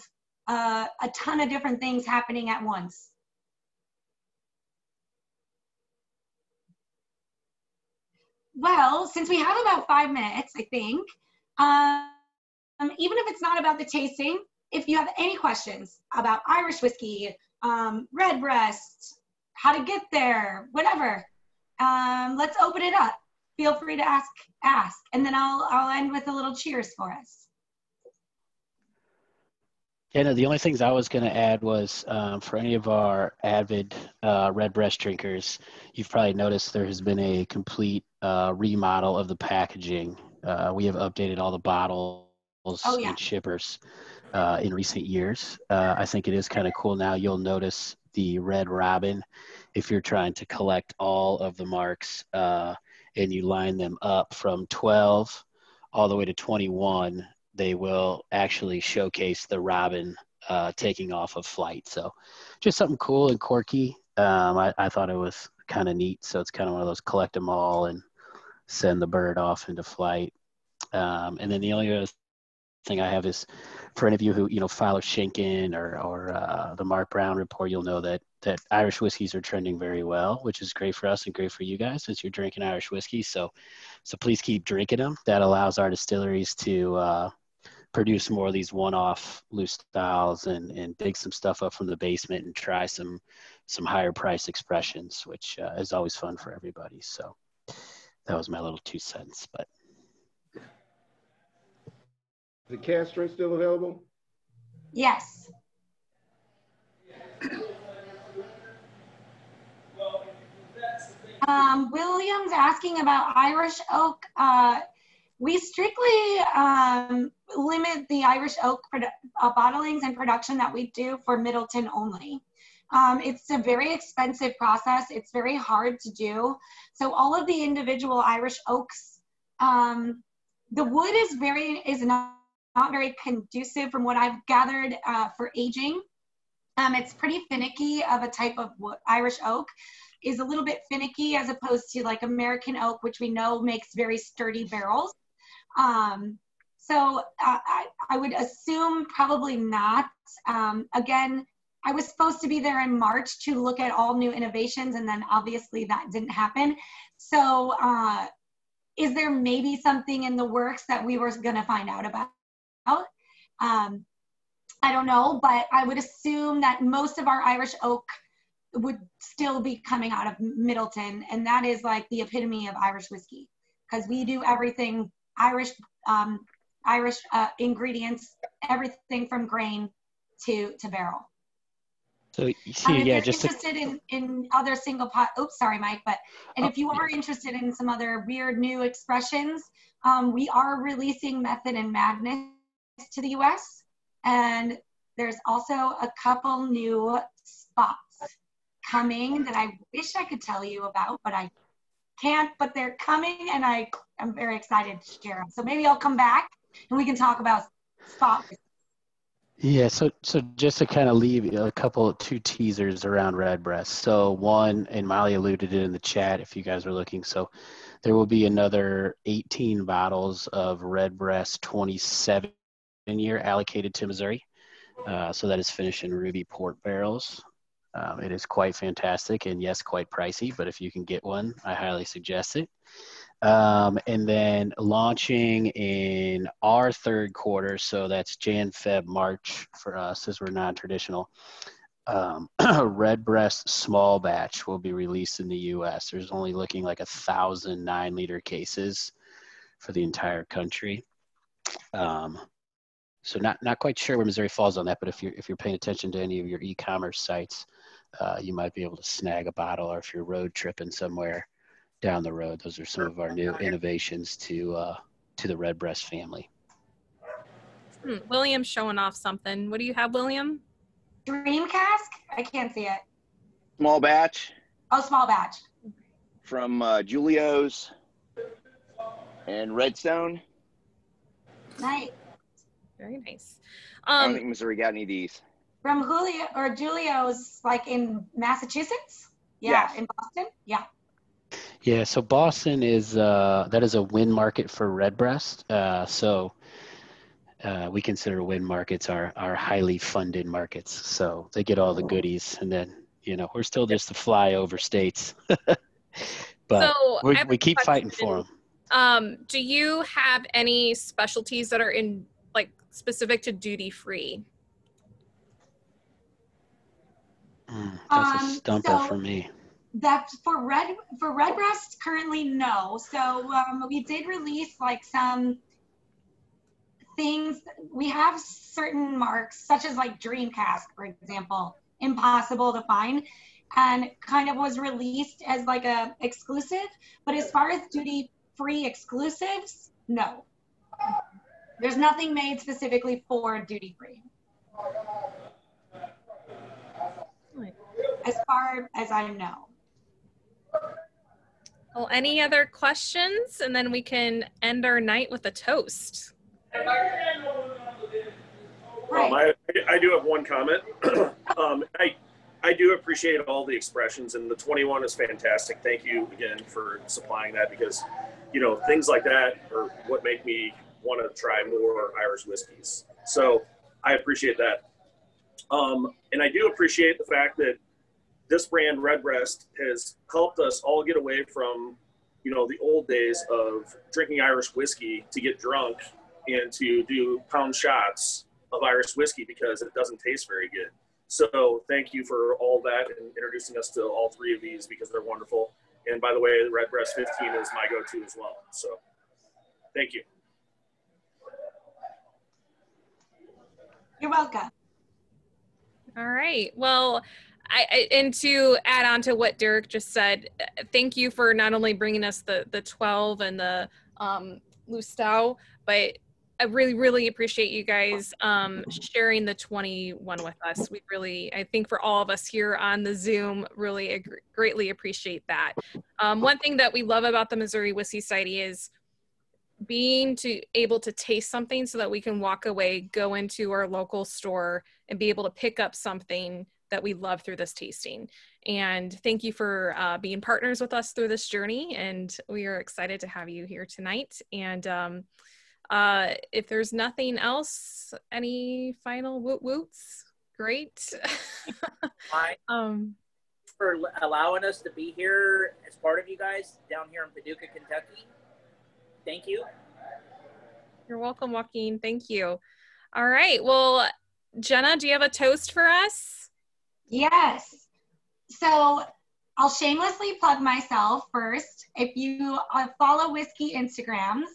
a ton of different things happening at once. Well, since we have about 5 minutes, I think, even if it's not about the tasting, if you have any questions about Irish whiskey, Redbreast, how to get there, whatever, let's open it up. Feel free to ask, and then I'll end with a little cheers for us. Jenna, the only things I was going to add was for any of our avid Redbreast drinkers, you've probably noticed there has been a complete remodel of the packaging. We have updated all the bottles and shippers in recent years. I think it is kind of cool now. You'll notice the red robin if you're trying to collect all of the marks and you line them up from 12 all the way to 21. They will actually showcase the robin taking off of flight. So just something cool and quirky. I thought it was kind of neat. So it's kind of one of those collect them all and send the bird off into flight. And then the only other thing I have is for any of you who follow Schenken or the Mark Brown report, you'll know that Irish whiskeys are trending very well, which is great for us and great for you guys since you're drinking Irish whiskey. So please keep drinking them. That allows our distilleries to produce more of these one-off Lustau's and dig some stuff up from the basement and try some higher price expressions, which is always fun for everybody. So that was my little 2 cents. But is the cast strength still available? Yes. William's asking about Irish oak. We strictly limit the Irish oak bottlings and production that we do for Middleton only. It's a very expensive process. It's very hard to do. So all of the individual Irish oaks, the wood is not very conducive from what I've gathered for aging. It's pretty finicky of a type of wood. Irish oak is a little bit finicky as opposed to like American oak, which we know makes very sturdy barrels. So I would assume probably not. Again, I was supposed to be there in March to look at all new innovations, and then obviously that didn't happen. So is there maybe something in the works that we were going to find out about? I don't know, but I would assume that most of our Irish oak would still be coming out of Middleton, and that is like the epitome of Irish whiskey, because we do everything Irish, ingredients, everything from grain to barrel. So you see, if yeah, you're just interested in other single pot, oops, sorry, Mike, but if you are interested in some other weird new expressions, we are releasing Method and Madness to the US, and there's also a couple new spots coming that I wish I could tell you about, but I can't, but they're coming, and I'm very excited to share them. So maybe I'll come back and we can talk about spots. Yeah, so just to kind of leave two teasers around Redbreast. So one, and Molly alluded it in the chat if you guys are looking. So there will be another 18 bottles of Redbreast 27 year allocated to Missouri. So that is finished in ruby port barrels. It is quite fantastic, and yes, quite pricey, but if you can get one, I highly suggest it. And then launching in our third quarter, so that's Jan, Feb, March for us as we're non-traditional, Redbreast small batch will be released in the US. There's only looking like 1,000 9-liter cases for the entire country. So not quite sure where Missouri falls on that, but if you're paying attention to any of your e-commerce sites, you might be able to snag a bottle, or if you're road tripping somewhere down the road, those are some of our new innovations to the Redbreast family. William's showing off something. What do you have, William? Dream cask? I can't see it. Small batch. Oh, small batch. From Julio's and Redstone. Nice. Very nice. I don't think Missouri got any of these. From Julio or Julio's, like in Massachusetts? Yeah, yes. In Boston? Yeah. Yeah, so Boston is that is a win market for Redbreast. So we consider win markets our highly funded markets. So they get all the goodies, and then we're still just the flyover states. But so we keep fighting for them. Do you have any specialties that are in specific to duty free? That's a stumper for me. That's for Redbreast currently, no. So we did release some things. We have certain marks, such as Dream Cask, for example, impossible to find, and kind of was released as a exclusive. But as far as duty free exclusives, no. There's nothing made specifically for duty free. As far as I know. Well, any other questions? And then we can end our night with a toast. Right. I do have one comment. I do appreciate all the expressions, and the 21 is fantastic. Thank you again for supplying that, because, things like that are what make me want to try more Irish whiskeys. So I appreciate that. And I do appreciate the fact that this brand, Redbreast, has helped us all get away from, the old days of drinking Irish whiskey to get drunk and to do pound shots of Irish whiskey because it doesn't taste very good. So thank you for all that and introducing us to all three of these, because they're wonderful. And by the way, the Redbreast 15 is my go-to as well. So thank you. You're welcome. All right. Well, and to add on to what Derek just said, thank you for not only bringing us the 12 and the Lustau, but I really, really appreciate you guys sharing the 21 with us. We really, I think for all of us here on the Zoom, really greatly appreciate that. One thing that we love about the Missouri Whiskey Society is being able to taste something so that we can walk away, go into our local store and be able to pick up something that we love through this tasting. And thank you for being partners with us through this journey. And we are excited to have you here tonight. And If there's nothing else, any final woot-woots? Great. For allowing us to be here as part of you guys down here in Paducah, Kentucky. Thank you. You're welcome, Joaquin. Thank you. All right. Well, Jenna, do you have a toast for us? Yes. So I'll shamelessly plug myself first. If you follow whiskey Instagrams,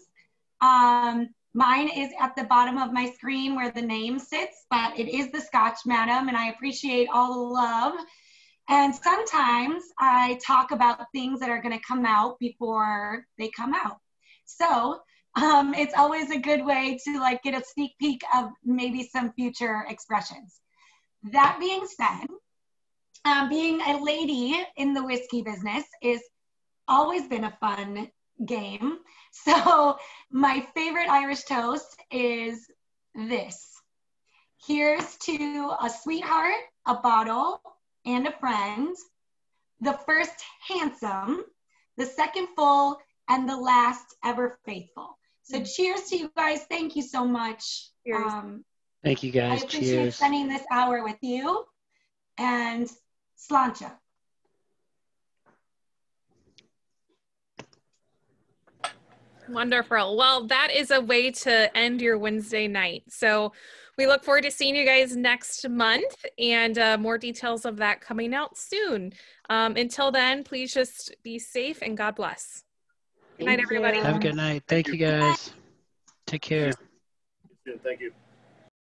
mine is at the bottom of my screen where the name sits, but it is the Scotch Madam, and I appreciate all the love. And sometimes I talk about things that are going to come out before they come out. So it's always a good way to like get a sneak peek of maybe some future expressions. That being said, being a lady in the whiskey business is always been a fun game. So my favorite Irish toast is this. Here's to a sweetheart, a bottle, and a friend. The first handsome, the second full, and the last ever faithful. So cheers to you guys. Thank you so much. Thank you guys. I appreciate Cheers. spending this hour with you. And sláinte. Wonderful. Well, that is a way to end your Wednesday night. So we look forward to seeing you guys next month, and more details of that coming out soon. Until then, please just be safe and God bless. Good night, everybody. Have a good night. Thank you guys. Take care. Thank you.